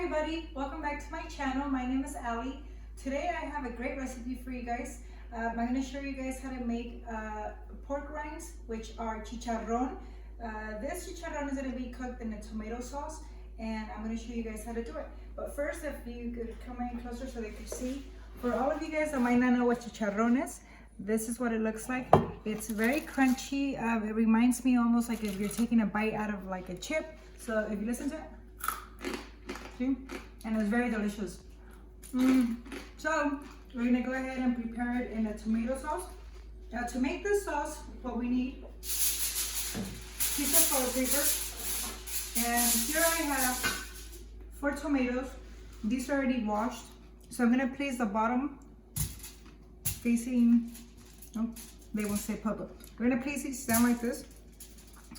everybody, welcome back to my channel. My name is Ali. Today I have a great recipe for you guys. I'm going to show you guys how to make pork rinds, which are chicharrón. This chicharrón is going to be cooked in a tomato sauce, and I'm going to show you guys how to do it. But first, if you could come in closer so they could see. For all of you guys that might not know what chicharrón is, this is what it looks like. It's very crunchy. It reminds me almost like if you're taking a bite out of like a chip. So if you listen to it, see? And it's very delicious. So we're gonna go ahead and prepare it in a tomato sauce. Now to make this sauce, what we need, piece of toilet paper. And here I have 4 tomatoes. These are already washed. So I'm gonna place the bottom facing, no, they won't say public. We're gonna place these down like this.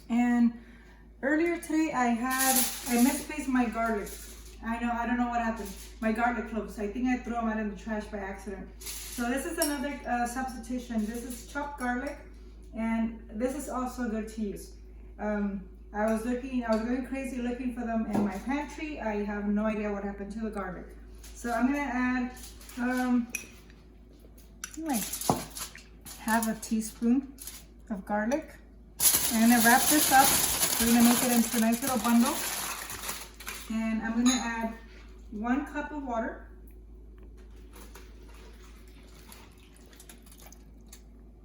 And earlier today I misplaced my garlic. I don't know what happened. My garlic cloves. I think I threw them out in the trash by accident. So this is another substitution. This is chopped garlic, and this is also good to use. I was going crazy looking for them in my pantry. I have no idea what happened to the garlic. So I'm gonna add like half a teaspoon of garlic. I'm gonna wrap this up. We're gonna make it into a nice little bundle. And I'm gonna add 1 cup of water.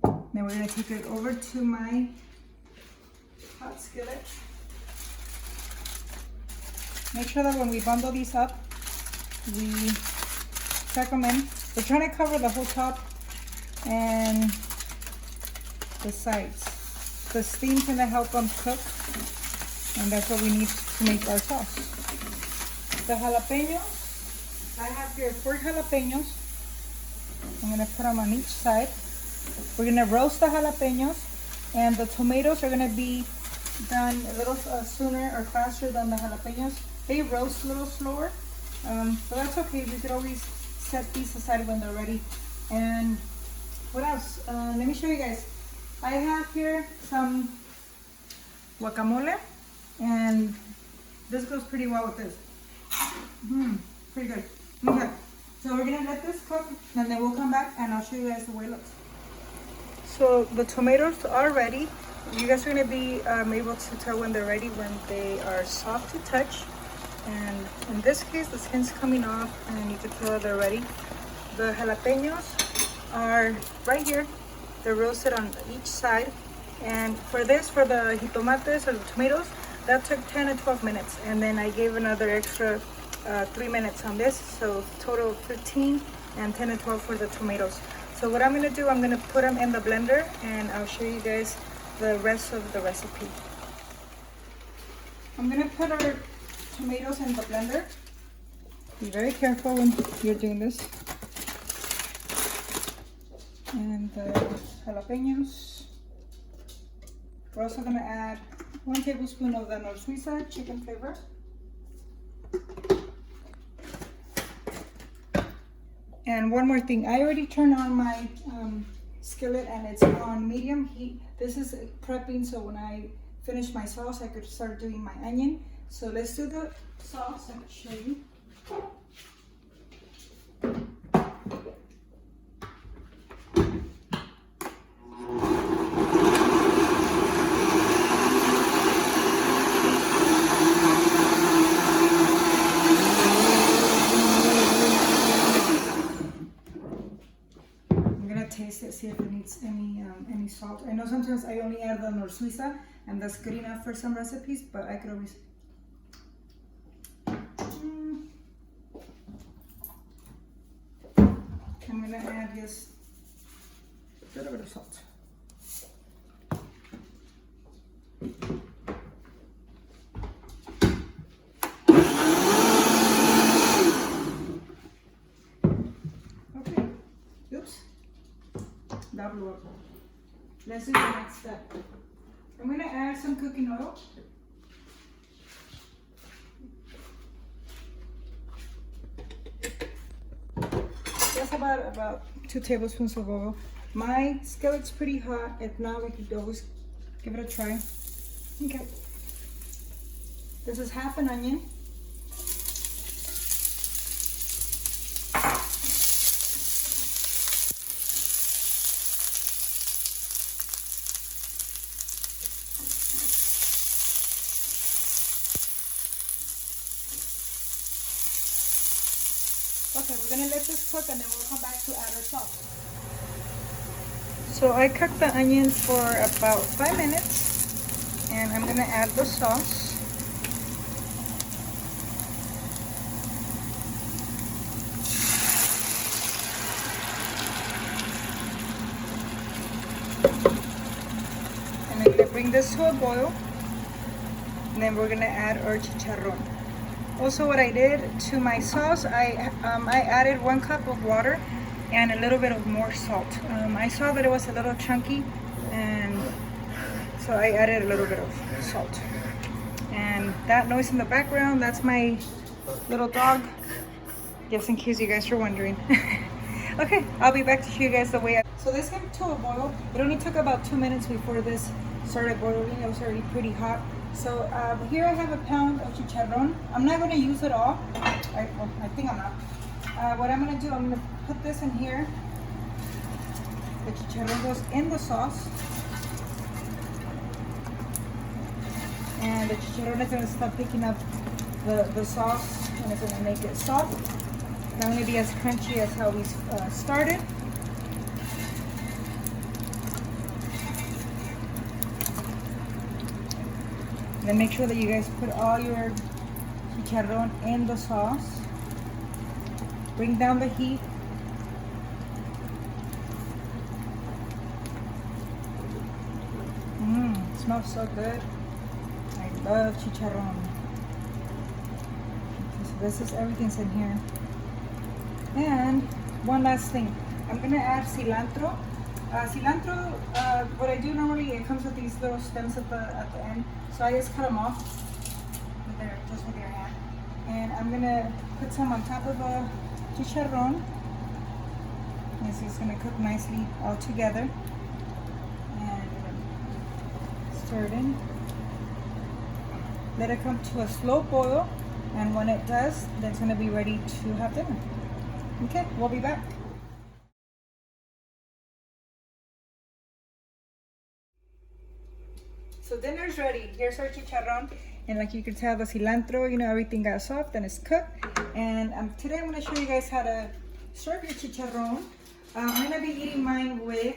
Then we're gonna take it over to my hot skillet. Make sure that when we bundle these up, we tuck them in. We're trying to cover the whole top and the sides. The steam's gonna help them cook, and that's what we need to make our sauce. The jalapeños, I have here 4 jalapeños. I'm gonna put them on each side. We're gonna roast the jalapeños, and the tomatoes are gonna be done a little sooner or faster than the jalapeños. They roast a little slower, but that's okay. We could always set these aside when they're ready. And what else? Let me show you guys. I have here some guacamole, and this goes pretty well with this. Pretty good. Okay, so we're gonna let this cook, and then we'll come back and I'll show you guys the way it looks. So the tomatoes are ready. You guys are gonna be able to tell when they're ready when they are soft to touch. And in this case, the skin's coming off, and you can tell that they're ready. The jalapeños are right here. They're roasted on each side. And for the jitomates or the tomatoes, that took 10 to 12 minutes. And then I gave another extra 3 minutes on this. So total 15 and 10 to 12 for the tomatoes. So what I'm gonna do, I'm gonna put them in the blender, and I'll show you guys the rest of the recipe. I'm gonna put our tomatoes in the blender. Be very careful when you're doing this. And the jalapeños. We're also gonna add 1 tablespoon of the Knorror chicken flavor. And one more thing, I already turned on my skillet, and it's on medium heat. This is prepping, so when I finish my sauce, I could start doing my onion. So let's do the sauce. I can show you. Taste it, see if it needs any salt. I know sometimes I only add the Knorror, and that's good enough for some recipes, but I could always. I'm gonna add just a little bit of salt. That blew up. Let's do the next step. I'm going to add some cooking oil. Just about 2 tablespoons of oil. My skillet's pretty hot. If not, we could always give it a try. Okay. This is half an onion. Okay, we're gonna let this cook and then we'll come back to add our sauce. So I cooked the onions for about 5 minutes and I'm gonna add the sauce. And I'm gonna bring this to a boil. And then we're gonna add our chicharrón. Also, what I did to my sauce, I added 1 cup of water and a little bit of more salt. I saw that it was a little chunky, and so I added a little bit of salt. And that noise in the background, that's my little dog, just in case you guys are wondering. Okay, I'll be back to show you guys the way So this came to a boil. It only took about 2 minutes before this started boiling. It was already pretty hot. So here I have a pound of chicharrón. I'm not going to use it all. I think I'm not. What I'm going to do, I'm going to put this in here. The chicharrón goes in the sauce. And the chicharrón is going to start picking up the sauce, and it's going to make it soft. Not going to be as crunchy as how we started. Then make sure that you guys put all your chicharrón in the sauce. Bring down the heat. It smells so good. I love chicharrón. So this is everything's in here. And one last thing. I'm gonna add cilantro. Cilantro, what I do normally, it comes with these little stems at the end. So I just cut them off just with your hand. And I'm gonna put some on top of a chicharrón. This is gonna cook nicely all together. And stir it in. Let it come to a slow boil. And when it does, then it's gonna be ready to have dinner. Okay, we'll be back. So dinner's ready. Here's our chicharrón, and like you can tell, the cilantro, you know, everything got soft and it's cooked. And today I'm going to show you guys how to serve your chicharrón. I'm going to be eating mine with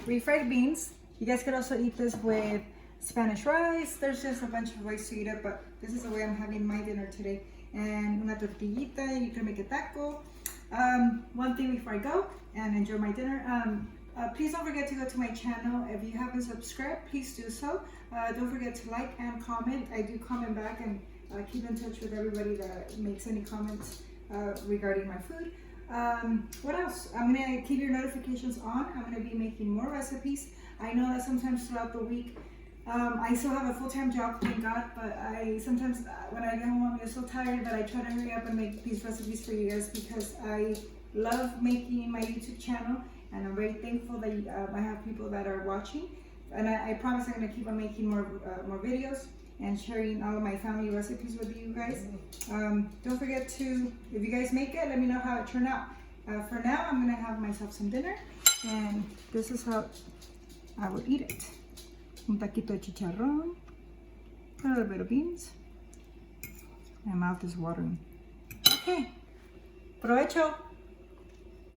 refried beans. You guys could also eat this with Spanish rice. There's just a bunch of ways to eat it, but this is the way I'm having my dinner today. And una tortillita, you can make a taco. One thing before I go and enjoy my dinner. Please don't forget to go to my channel. If you haven't subscribed, please do so. Don't forget to like and comment. I do comment back and keep in touch with everybody that makes any comments regarding my food. What else? I'm going to keep your notifications on. I'm going to be making more recipes. I know that sometimes throughout the week, I still have a full-time job, thank God, but I sometimes, when I get home, I'm just so tired that I try to hurry up and make these recipes for you guys because I love making my YouTube channel. And I'm very thankful that I have people that are watching. And I promise I'm going to keep on making more videos and sharing all of my family recipes with you guys. Don't forget to, if you guys make it, let me know how it turned out. For now, I'm going to have myself some dinner. And this is how I will eat it. Un taquito de chicharrón, a little bit of beans. My mouth is watering. Okay, provecho.